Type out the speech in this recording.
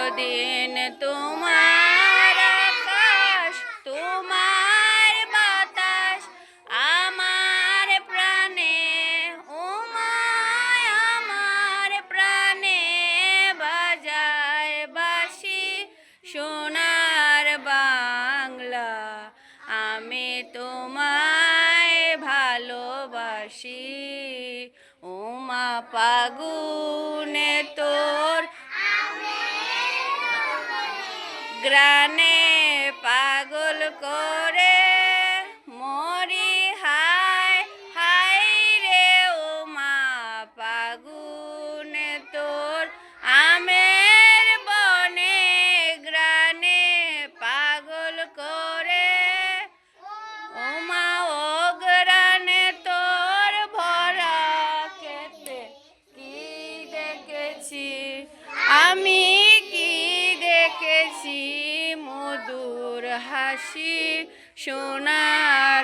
চিরদিন তোমার আকাশ তোমার বাতাস আমার প্রাণে উমায় আমার প্রাণে বাজায় বাঁশি সোনার বাংলা আমি তোমায় ভালোবাসি উমা ফাগুনে তোর গ্রানে পাগল করে মরি হায় হায় রে উমা ফাগুনে তোর আমের বনে গ্রানে পাগল করে উমা ও গ্রানে তোর ভরা খেতে কি দেখেছি আমি কি দেখেছি মধুর হাসি সোনার